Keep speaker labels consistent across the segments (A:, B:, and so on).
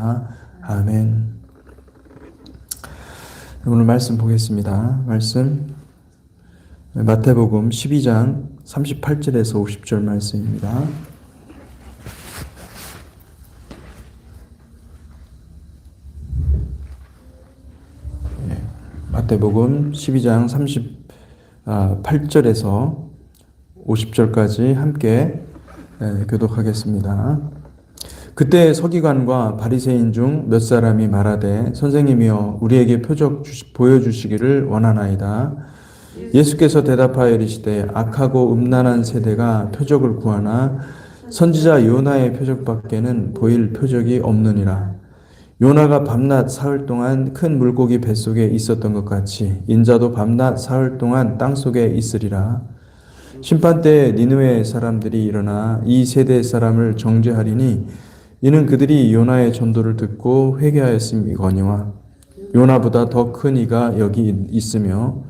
A: 주옵소서. 아멘. 오늘 말씀 보겠습니다. 말씀 마태복음 12장 38절에서 50절 말씀입니다. 마태복음 12장 38절에서 50절까지 함께 교독하겠습니다. 그때 서기관과 바리새인 중 몇 사람이 말하되 선생님이여 우리에게 표적 보여주시기를 원하나이다. 예수께서 대답하여 이르시되 악하고 음란한 세대가 표적을 구하나 선지자 요나의 표적밖에는 보일 표적이 없느니라. 요나가 밤낮 사흘 동안 큰 물고기 뱃속에 있었던 것 같이 인자도 밤낮 사흘 동안 땅속에 있으리라. 심판때에 니느웨 사람들이 일어나 이 세대 사람을 정죄하리니 이는 그들이 요나의 전도를 듣고 회개하였음이거니와 요나보다 더 큰 이가 여기 있으며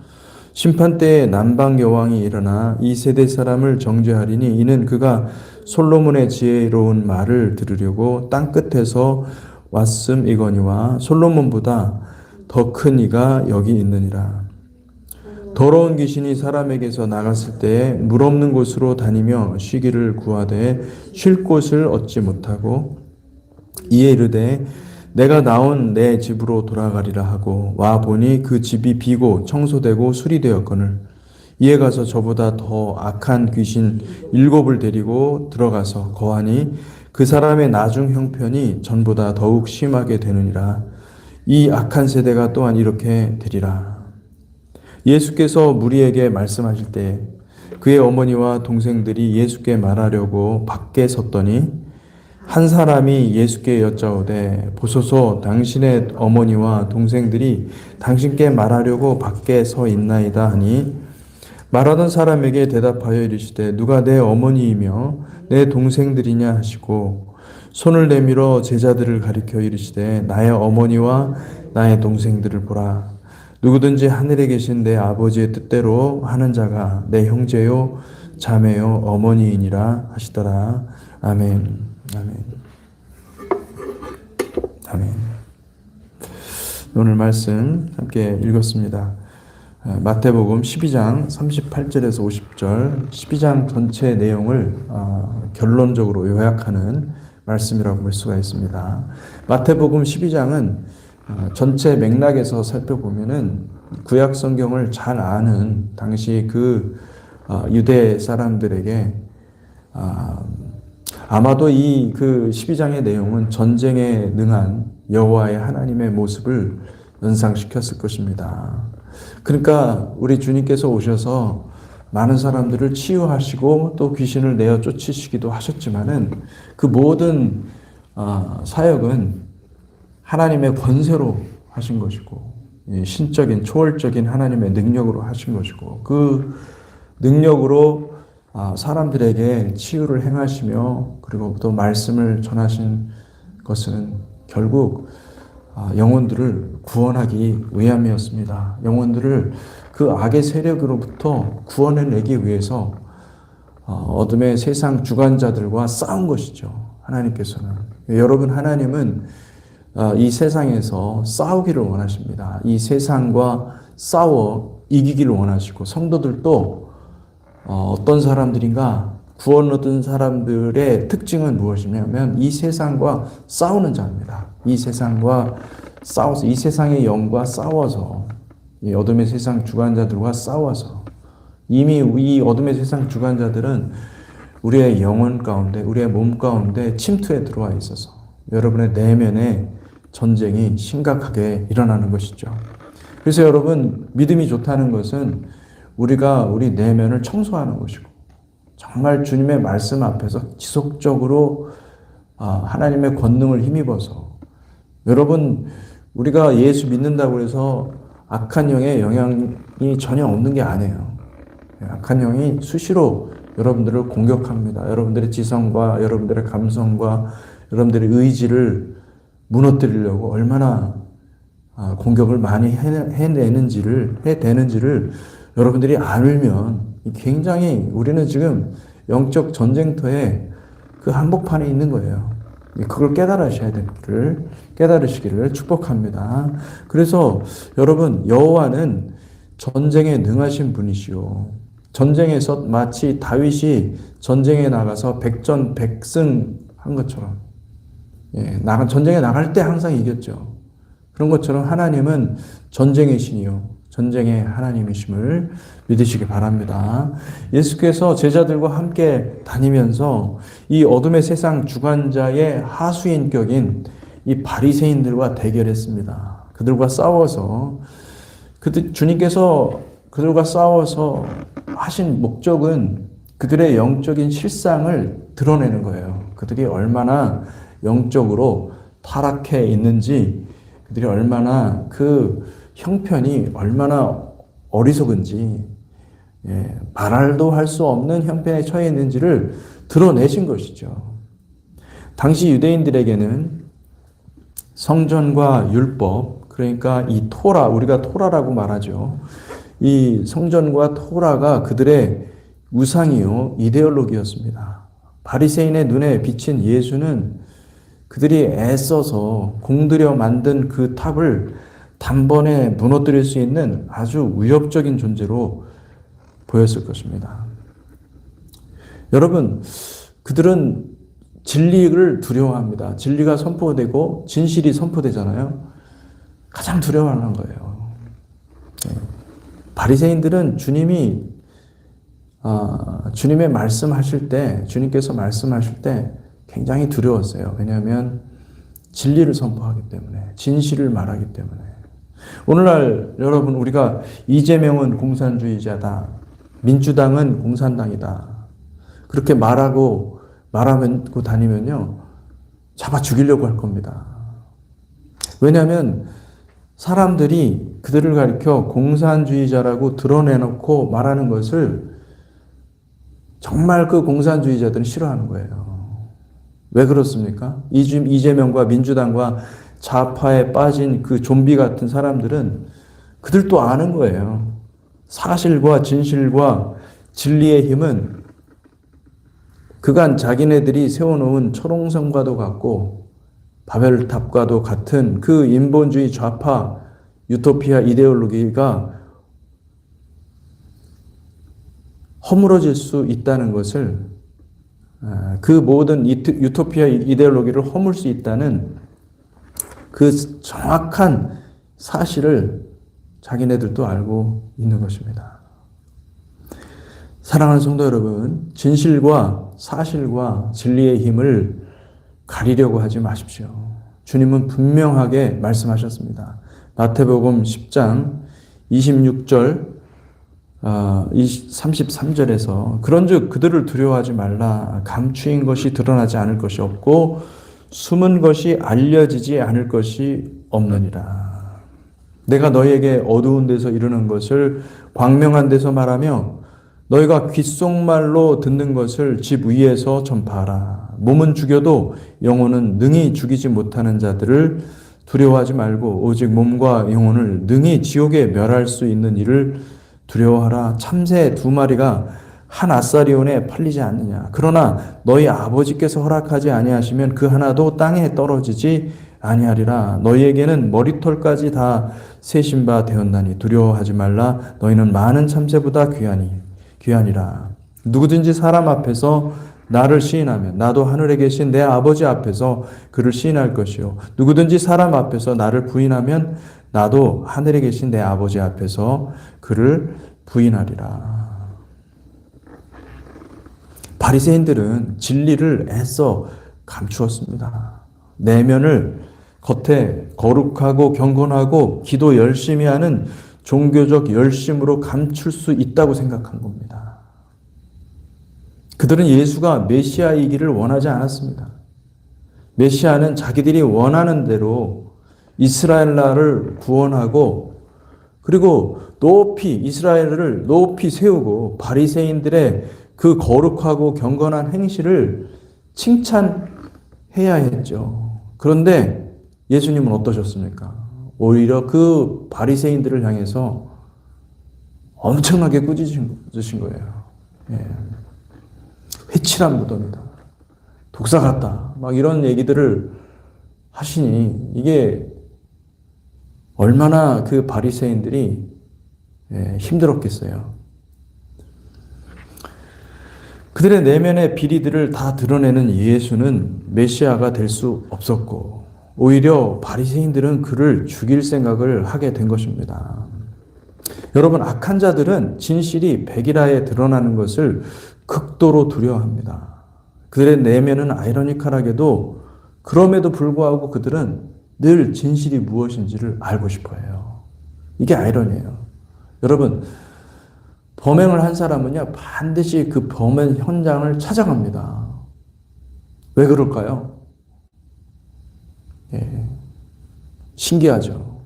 A: 심판때에 남방 여왕이 일어나 이 세대 사람을 정죄하리니 이는 그가 솔로몬의 지혜로운 말을 들으려고 땅 끝에서 왔음이거니와 솔로몬보다 더 큰 이가 여기 있느니라. 더러운 귀신이 사람에게서 나갔을 때에 물 없는 곳으로 다니며 쉬기를 구하되 쉴 곳을 얻지 못하고 이에 이르되 내가 나온 내 집으로 돌아가리라 하고 와 보니 그 집이 비고 청소되고 수리되었거늘 이에 가서 저보다 더 악한 귀신 7을 데리고 들어가서 거하니 그 사람의 나중 형편이 전보다 더욱 심하게 되느니라. 이 악한 세대가 또한 이렇게 되리라. 예수께서 무리에게 말씀하실 때 그의 어머니와 동생들이 예수께 말하려고 밖에 섰더니 한 사람이 예수께 여짜오되 보소서 당신의 어머니와 동생들이 당신께 말하려고 밖에 서 있나이다 하니 말하던 사람에게 대답하여 이르시되 누가 내 어머니이며 내 동생들이냐 하시고 손을 내밀어 제자들을 가리켜 이르시되 나의 어머니와 나의 동생들을 보라. 누구든지 하늘에 계신 내 아버지의 뜻대로 하는 자가 내 형제요 자매요 어머니이니라 하시더라. 아멘. 아멘. 아멘. 오늘 말씀 함께 읽었습니다. 마태복음 12장 38절에서 50절 12장 전체 내용을 결론적으로 요약하는 말씀이라고 볼 수가 있습니다. 마태복음 12장은 전체 맥락에서 살펴보면은 구약 성경을 잘 아는 당시 그 유대 사람들에게 아마도 이 그 12장의 내용은 전쟁에 능한 여호와의 하나님의 모습을 연상시켰을 것입니다. 그러니까 우리 주님께서 오셔서 많은 사람들을 치유하시고 또 귀신을 내어 쫓으시기도 하셨지만은 그 모든 사역은 하나님의 권세로 하신 것이고 신적인 초월적인 하나님의 능력으로 하신 것이고 그 능력으로 사람들에게 치유를 행하시며 그리고 또 말씀을 전하신 것은 결국 영혼들을 구원하기 위함이었습니다. 영혼들을 그 악의 세력으로부터 구원해내기 위해서 어둠의 세상 주관자들과 싸운 것이죠. 하나님께서는. 여러분 하나님은 이 세상에서 싸우기를 원하십니다. 이 세상과 싸워 이기기를 원하시고 성도들도 어떤 사람들인가 구원 얻은 사람들의 특징은 무엇이냐면 이 세상과 싸우는 자입니다. 이 세상과 싸워서 이 세상의 영과 싸워서 이 어둠의 세상 주관자들과 싸워서 이미 이 어둠의 세상 주관자들은 우리의 영혼 가운데 우리의 몸 가운데 침투해 들어와 있어서 여러분의 내면에 전쟁이 심각하게 일어나는 것이죠. 그래서 여러분 믿음이 좋다는 것은 우리가 우리 내면을 청소하는 것이고 정말 주님의 말씀 앞에서 지속적으로 하나님의 권능을 힘입어서 여러분 우리가 예수 믿는다고 해서 악한 영의 영향이 전혀 없는 게 아니에요. 악한 영이 수시로 여러분들을 공격합니다. 여러분들의 지성과 여러분들의 감성과 여러분들의 의지를 무너뜨리려고 얼마나 공격을 많이 해대는지를 여러분들이 알면 굉장히 우리는 지금 영적 전쟁터에 그 한복판에 있는 거예요. 그걸 깨달으시기를 축복합니다. 그래서 여러분, 여호와는 전쟁에 능하신 분이시오. 전쟁에서 마치 다윗이 전쟁에 나가서 백전백승 한 것처럼, 전쟁에 나갈 때 항상 이겼죠. 그런 것처럼 하나님은 전쟁의 신이요, 전쟁의 하나님이심을 믿으시기 바랍니다. 예수께서 제자들과 함께 다니면서 이 어둠의 세상 주관자의 하수인격인 이 바리새인들과 대결했습니다. 그들과 싸워서 주님께서 그들과 싸워서 하신 목적은 그들의 영적인 실상을 드러내는 거예요. 그들이 얼마나 영적으로 타락해 있는지, 그들이 얼마나 그 형편이 얼마나 어리석은지, 말도 할 수 없는 형편에 처해 있는지를 드러내신 것이죠. 당시 유대인들에게는 성전과 율법, 그러니까 이 토라, 우리가 토라라고 말하죠. 이 성전과 토라가 그들의 우상이요, 이데올로기였습니다. 바리새인의 눈에 비친 예수는 그들이 애써서 공들여 만든 그 탑을 단번에 무너뜨릴 수 있는 아주 위협적인 존재로 보였을 것입니다. 여러분, 그들은 진리를 두려워합니다. 진리가 선포되고 진실이 선포되잖아요. 가장 두려워하는 거예요. 바리새인들은 주님의 말씀하실 때, 주님께서 말씀하실 때 굉장히 두려웠어요. 왜냐하면 진리를 선포하기 때문에, 진실을 말하기 때문에. 오늘날 여러분, 우리가 이재명은 공산주의자다, 민주당은 공산당이다, 그렇게 말하고 다니면요, 잡아 죽이려고 할 겁니다. 왜냐하면 사람들이 그들을 가리켜 공산주의자라고 드러내놓고 말하는 것을 정말 그 공산주의자들은 싫어하는 거예요. 왜 그렇습니까? 이재명과 민주당과 좌파에 빠진 그 좀비 같은 사람들은 그들도 아는 거예요. 사실과 진실과 진리의 힘은 그간 자기네들이 세워놓은 초롱성과도 같고 바벨탑과도 같은 그 인본주의 좌파 유토피아 이데올로기가 허물어질 수 있다는 것을, 그 모든 유토피아 이데올로기를 허물 수 있다는 그 정확한 사실을 자기네들도 알고 있는 것입니다. 사랑하는 성도 여러분, 진실과 사실과 진리의 힘을 가리려고 하지 마십시오. 주님은 분명하게 말씀하셨습니다. 마태복음 10장 26절 33절에서 그런즉 그들을 두려워하지 말라. 감추인 것이 드러나지 않을 것이 없고 숨은 것이 알려지지 않을 것이 없느니라. 내가 너희에게 어두운 데서 이르는 것을 광명한 데서 말하며 너희가 귓속말로 듣는 것을 집 위에서 전파하라. 몸은 죽여도 영혼은 능히 죽이지 못하는 자들을 두려워하지 말고 오직 몸과 영혼을 능히 지옥에 멸할 수 있는 일을 두려워하라. 참새 2마리가 한 아사리온에 팔리지 않느냐. 그러나 너희 아버지께서 허락하지 아니하시면 그 하나도 땅에 떨어지지 아니하리라. 너희에게는 머리털까지 다 세신 바 되었나니 두려워하지 말라. 너희는 많은 참새보다 귀하니라. 누구든지 사람 앞에서 나를 시인하면 나도 하늘에 계신 내 아버지 앞에서 그를 시인할 것이요. 누구든지 사람 앞에서 나를 부인하면 나도 하늘에 계신 내 아버지 앞에서 그를 부인하리라. 바리새인들은 진리를 애써 감추었습니다. 내면을 겉에 거룩하고 경건하고 기도 열심히 하는 종교적 열심으로 감출 수 있다고 생각한 겁니다. 그들은 예수가 메시아이기를 원하지 않았습니다. 메시아는 자기들이 원하는 대로 이스라엘 나라를 구원하고 그리고 이스라엘을 높이 세우고 바리새인들의 그 거룩하고 경건한 행실을 칭찬해야 했죠. 그런데 예수님은 어떠셨습니까? 오히려 그 바리새인들을 향해서 엄청나게 꾸짖으신 거예요. 회칠한 무덤이다. 독사 같다. 막 이런 얘기들을 하시니 이게 얼마나 그 바리새인들이 힘들었겠어요. 그들의 내면의 비리들을 다 드러내는 예수는 메시아가 될 수 없었고 오히려 바리새인들은 그를 죽일 생각을 하게 된 것입니다. 여러분, 악한 자들은 진실이 백일하에 드러나는 것을 극도로 두려워합니다. 그들의 내면은 아이러니컬하게도 그럼에도 불구하고 그들은 늘 진실이 무엇인지를 알고 싶어 해요. 이게 아이러니예요. 여러분, 범행을 한 사람은요, 반드시 그 범행 현장을 찾아갑니다. 왜 그럴까요? 신기하죠.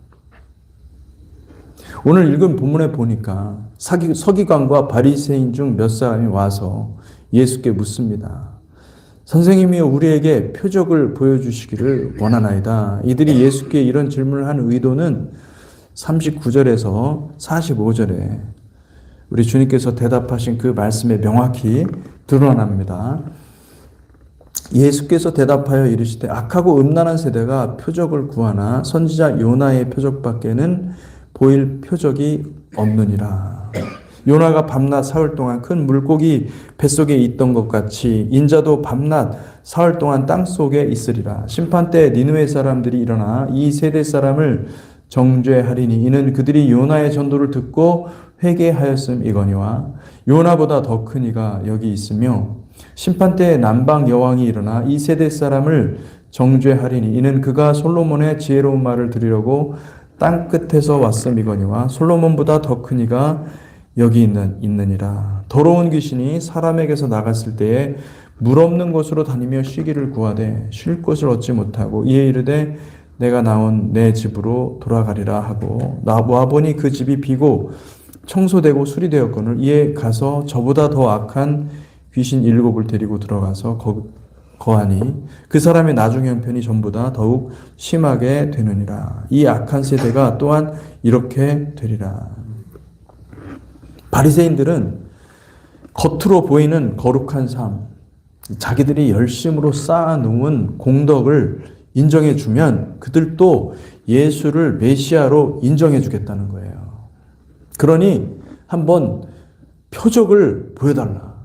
A: 오늘 읽은 본문에 보니까 서기관과 바리새인 중 몇 사람이 와서 예수께 묻습니다. 선생님이여, 우리에게 표적을 보여주시기를 원하나이다. 이들이 예수께 이런 질문을 한 의도는 39절에서 45절에 우리 주님께서 대답하신 그 말씀에 명확히 드러납니다. 예수께서 대답하여 이르시되 악하고 음란한 세대가 표적을 구하나 선지자 요나의 표적밖에는 보일 표적이 없느니라. 요나가 밤낮 사흘 동안 큰 물고기 뱃속에 있던 것 같이 인자도 밤낮 사흘 동안 땅속에 있으리라. 심판 때 니느웨 사람들이 일어나 이 세대 사람을 정죄하리니 이는 그들이 요나의 전도를 듣고 회개하였음이거니와 요나보다 더 큰 이가 여기 있으며 심판 때 남방 여왕이 일어나 이 세대 사람을 정죄하리니 이는 그가 솔로몬의 지혜로운 말을 들으려고 땅 끝에서 왔음이거니와 솔로몬보다 더 큰 이가 여기 있느니라. 더러운 귀신이 사람에게서 나갔을 때에 물 없는 곳으로 다니며 쉬기를 구하되 쉴 곳을 얻지 못하고 이에 이르되 내가 나온 내 집으로 돌아가리라 하고 와보니 그 집이 비고 청소되고 수리되었거늘 이에 가서 저보다 더 악한 귀신 7을 데리고 들어가서 거하니 그 사람의 나중 형편이 전보다 더욱 심하게 되느니라. 이 악한 세대가 또한 이렇게 되리라. 바리새인들은 겉으로 보이는 거룩한 삶, 자기들이 열심으로 쌓아놓은 공덕을 인정해주면 그들도 예수를 메시아로 인정해주겠다는 거예요. 그러니 한번 표적을 보여달라.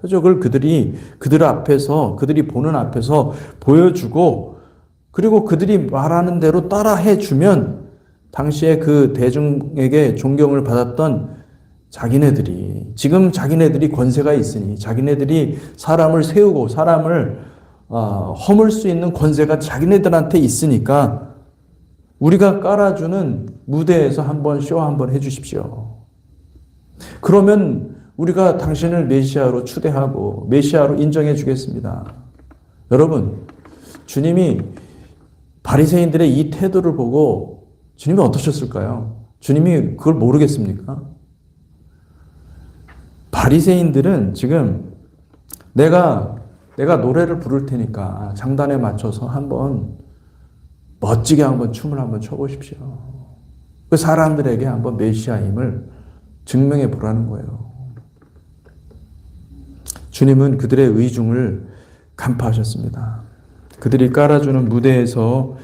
A: 표적을 그들 앞에서, 그들이 보는 앞에서 보여주고, 그리고 그들이 말하는 대로 따라해주면 당시에 그 대중에게 존경을 받았던 지금 자기네들이 권세가 있으니, 자기네들이 사람을 세우고 사람을 허물 수 있는 권세가 자기네들한테 있으니까 우리가 깔아주는 무대에서 한번 쇼 한번 해주십시오. 그러면 우리가 당신을 메시아로 추대하고 메시아로 인정해 주겠습니다. 여러분, 주님이 바리새인들의 이 태도를 보고 주님이 어떠셨을까요? 주님이 그걸 모르겠습니까? 바리새인들은 지금 내가 노래를 부를 테니까 장단에 맞춰서 한번 멋지게 한번 춤을 한번 춰보십시오. 그 사람들에게 한번 메시아임을 증명해 보라는 거예요. 주님은 그들의 의중을 간파하셨습니다. 그들이 깔아주는 무대에서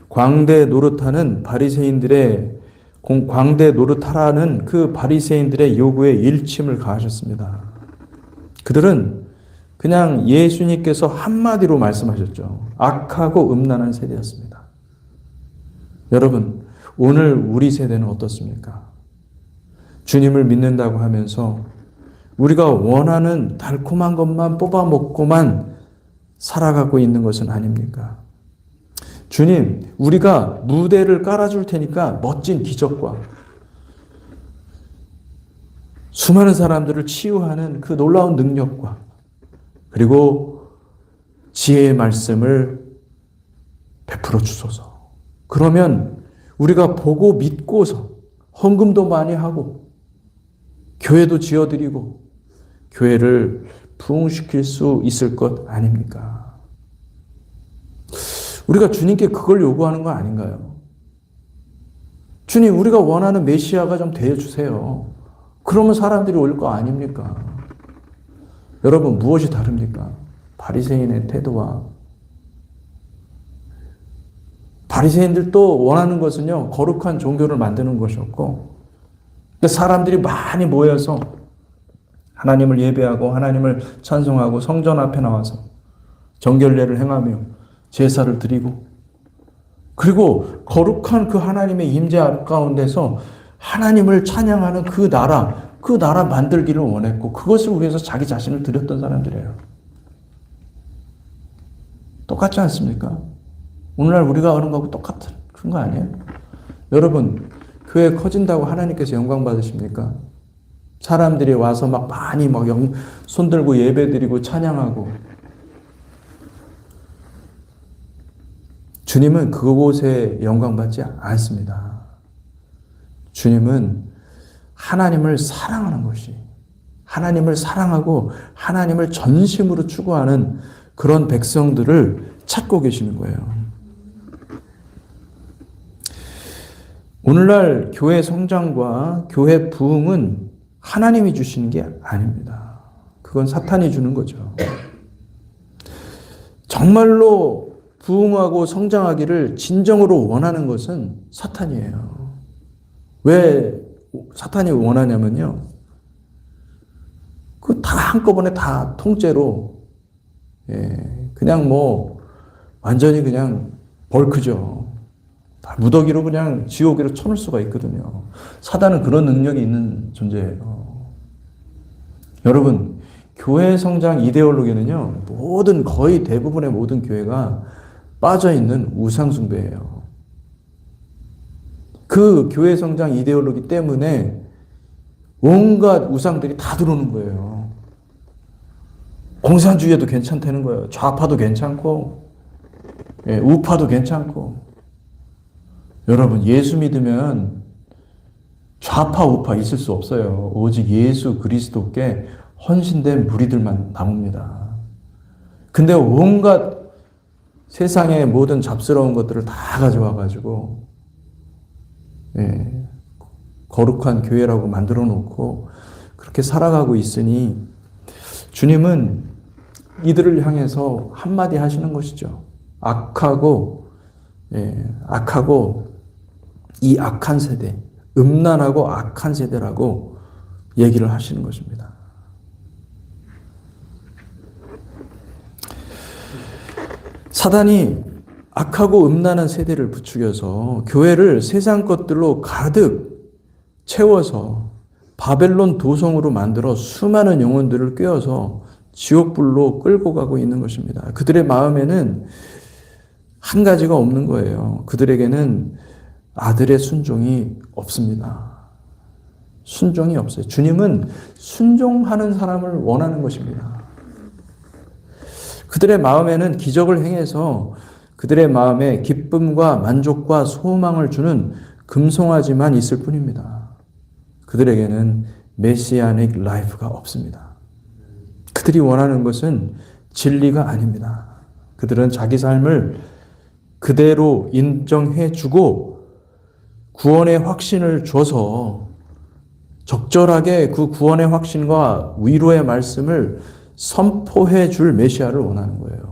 A: 광대 노릇하는 광대 노릇하라는 그 바리새인들의 요구에 일침을 가하셨습니다. 그들은 그냥 예수님께서 한마디로 말씀하셨죠. 악하고 음란한 세대였습니다. 여러분, 오늘 우리 세대는 어떻습니까? 주님을 믿는다고 하면서 우리가 원하는 달콤한 것만 뽑아 먹고만 살아가고 있는 것은 아닙니까? 주님, 우리가 무대를 깔아줄 테니까 멋진 기적과 수많은 사람들을 치유하는 그 놀라운 능력과 그리고 지혜의 말씀을 베풀어 주소서. 그러면 우리가 보고 믿고서 헌금도 많이 하고 교회도 지어드리고 교회를 부흥시킬 수 있을 것 아닙니까? 우리가 주님께 그걸 요구하는 거 아닌가요? 주님, 우리가 원하는 메시아가 좀 되어주세요. 그러면 사람들이 올 거 아닙니까? 여러분, 무엇이 다릅니까? 바리새인의 태도와 바리새인들도 원하는 것은요, 거룩한 종교를 만드는 것이었고, 사람들이 많이 모여서 하나님을 예배하고 하나님을 찬송하고 성전 앞에 나와서 정결례를 행하며 제사를 드리고, 그리고 거룩한 그 하나님의 임재 가운데서 하나님을 찬양하는 그 나라 만들기를 원했고, 그것을 위해서 자기 자신을 드렸던 사람들이에요. 똑같지 않습니까? 오늘날 우리가 하는 거하고 똑같은 거 아니에요? 여러분, 교회 커진다고 하나님께서 영광 받으십니까? 사람들이 와서 막 많이 손들고 예배드리고 찬양하고, 주님은 그곳에 영광 받지 않습니다. 주님은 하나님을 사랑하는 것이, 하나님을 사랑하고 하나님을 전심으로 추구하는 그런 백성들을 찾고 계시는 거예요. 오늘날 교회 성장과 교회 부흥은 하나님이 주시는 게 아닙니다. 그건 사탄이 주는 거죠. 정말로 부흥하고 성장하기를 진정으로 원하는 것은 사탄이에요. 왜 사탄이 원하냐면요, 그 다 한꺼번에 다 통째로, 그냥 완전히 그냥 벌크죠. 다 무더기로 그냥 지옥으로 쳐놓을 수가 있거든요. 사단은 그런 능력이 있는 존재예요. 여러분, 교회 성장 이데올로기는요, 거의 대부분의 모든 교회가 빠져있는 우상숭배예요. 그 교회 성장 이데올로기 때문에 온갖 우상들이 다 들어오는 거예요. 공산주의도 괜찮다는 거예요. 좌파도 괜찮고, 우파도 괜찮고. 여러분, 예수 믿으면 좌파, 우파 있을 수 없어요. 오직 예수 그리스도께 헌신된 무리들만 남습니다. 근데 온갖 세상의 모든 잡스러운 것들을 다 가져와가지고, 거룩한 교회라고 만들어 놓고 그렇게 살아가고 있으니, 주님은 이들을 향해서 한마디 하시는 것이죠. 악하고 이 악한 세대, 음란하고 악한 세대라고 얘기를 하시는 것입니다. 사단이 악하고 음란한 세대를 부추겨서 교회를 세상 것들로 가득 채워서 바벨론 도성으로 만들어 수많은 영혼들을 꿰어서 지옥불로 끌고 가고 있는 것입니다. 그들의 마음에는 한 가지가 없는 거예요. 그들에게는 아들의 순종이 없습니다. 순종이 없어요. 주님은 순종하는 사람을 원하는 것입니다. 그들의 마음에는 기적을 행해서 그들의 마음에 기쁨과 만족과 소망을 주는 금송아지만 있을 뿐입니다. 그들에게는 메시아닉 라이프가 없습니다. 그들이 원하는 것은 진리가 아닙니다. 그들은 자기 삶을 그대로 인정해주고 구원의 확신을 줘서 적절하게 그 구원의 확신과 위로의 말씀을 선포해 줄 메시아를 원하는 거예요.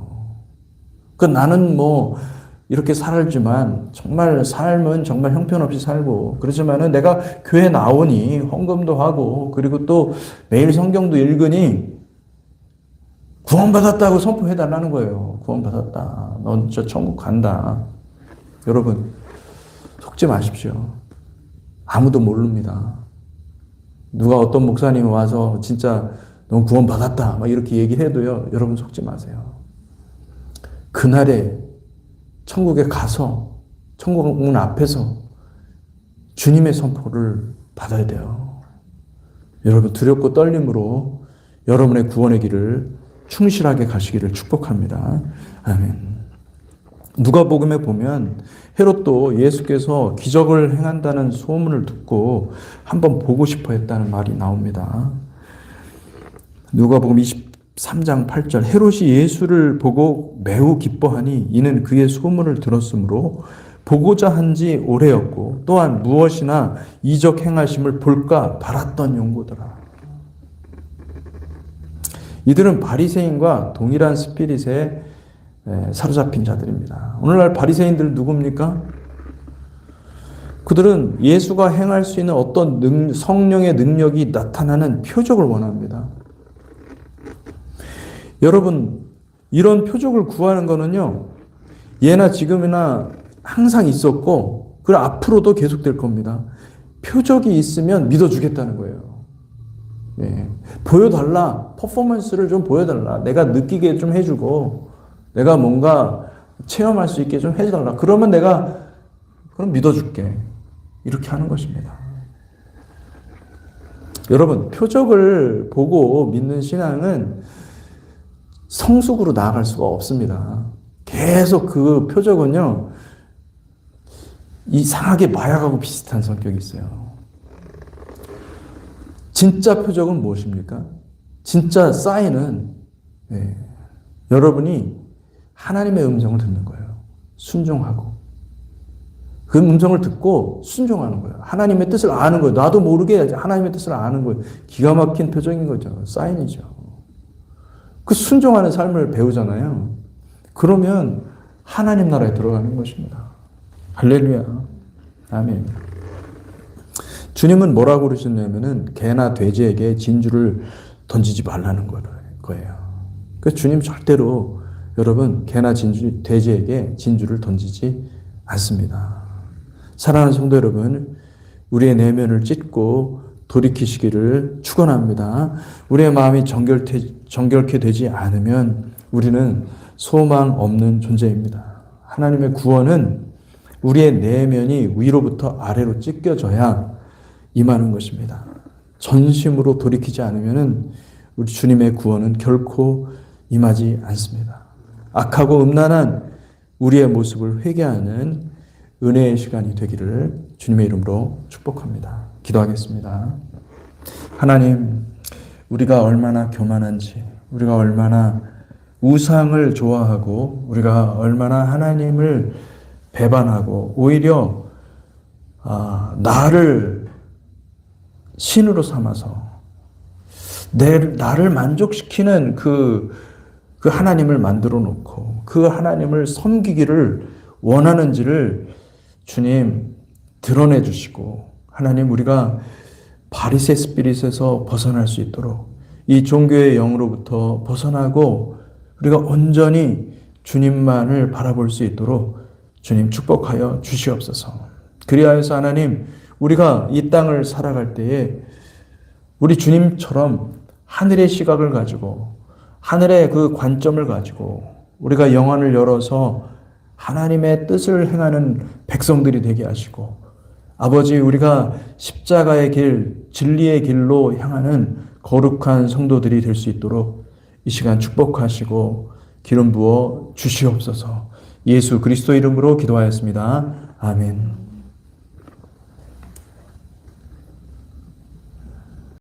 A: 나는 이렇게 살지만 정말 삶은 정말 형편없이 살고, 그렇지만은 내가 교회 나오니 헌금도 하고 그리고 또 매일 성경도 읽으니 구원받았다고 선포해 달라는 거예요. 구원받았다. 넌 저 천국 간다. 여러분, 속지 마십시오. 아무도 모릅니다. 누가 어떤 목사님이 와서 진짜 넌 구원받았다 막 이렇게 얘기해도요, 여러분 속지 마세요. 그날에 천국에 가서 천국 문 앞에서 주님의 선포를 받아야 돼요. 여러분, 두렵고 떨림으로 여러분의 구원의 길을 충실하게 가시기를 축복합니다. 아멘. 누가복음에 보면 헤롯도 예수께서 기적을 행한다는 소문을 듣고 한번 보고 싶어 했다는 말이 나옵니다. 누가복음 23장 8절, 헤롯이 예수를 보고 매우 기뻐하니 이는 그의 소문을 들었으므로 보고자 한 지 오래였고 또한 무엇이나 이적 행하심을 볼까 바랐던 용고더라. 이들은 바리새인과 동일한 스피릿에 사로잡힌 자들입니다. 오늘날 바리새인들 누굽니까? 그들은 예수가 행할 수 있는 어떤 성령의 능력이 나타나는 표적을 원합니다. 여러분, 이런 표적을 구하는 거는요, 예나 지금이나 항상 있었고, 그리고 앞으로도 계속될 겁니다. 표적이 있으면 믿어주겠다는 거예요. 네. 보여달라. 퍼포먼스를 좀 보여달라. 내가 느끼게 좀 해주고, 내가 뭔가 체험할 수 있게 좀 해달라. 그러면 내가, 그럼 믿어줄게. 이렇게 하는 것입니다. 여러분, 표적을 보고 믿는 신앙은 성숙으로 나아갈 수가 없습니다. 계속 그 표적은요, 이상하게 마약하고 비슷한 성격이 있어요. 진짜 표적은 무엇입니까? 진짜 사인은 여러분이 하나님의 음성을 듣는 거예요. 순종하고. 그 음성을 듣고 순종하는 거예요. 하나님의 뜻을 아는 거예요. 나도 모르게 하나님의 뜻을 아는 거예요. 기가 막힌 표적인 거죠. 사인이죠. 그 순종하는 삶을 배우잖아요. 그러면 하나님 나라에 들어가는 것입니다. 할렐루야. 아멘. 주님은 뭐라고 그러셨냐면은 개나 돼지에게 진주를 던지지 말라는 거예요. 그래서 주님 절대로 여러분 개나 돼지에게 진주를 던지지 않습니다. 사랑하는 성도 여러분, 우리의 내면을 찢고 돌이키시기를 축원합니다. 우리의 마음이 정결케 되지 않으면 우리는 소망 없는 존재입니다. 하나님의 구원은 우리의 내면이 위로부터 아래로 찢겨져야 임하는 것입니다. 전심으로 돌이키지 않으면 우리 주님의 구원은 결코 임하지 않습니다. 악하고 음란한 우리의 모습을 회개하는 은혜의 시간이 되기를 주님의 이름으로 축복합니다. 기도하겠습니다. 하나님, 우리가 얼마나 교만한지, 우리가 얼마나 우상을 좋아하고, 우리가 얼마나 하나님을 배반하고, 오히려 나를 신으로 삼아서 나를 만족시키는 그 하나님을 만들어 놓고 그 하나님을 섬기기를 원하는지를 주님 드러내 주시고, 하나님 우리가 바리새 스피릿에서 벗어날 수 있도록 이 종교의 영으로부터 벗어나고 우리가 온전히 주님만을 바라볼 수 있도록 주님 축복하여 주시옵소서. 그리하여서 하나님, 우리가 이 땅을 살아갈 때에 우리 주님처럼 하늘의 시각을 가지고 하늘의 그 관점을 가지고 우리가 영안을 열어서 하나님의 뜻을 행하는 백성들이 되게 하시고, 아버지, 우리가 십자가의 길, 진리의 길로 향하는 거룩한 성도들이 될 수 있도록 이 시간 축복하시고 기름 부어 주시옵소서. 예수 그리스도 이름으로 기도하였습니다. 아멘.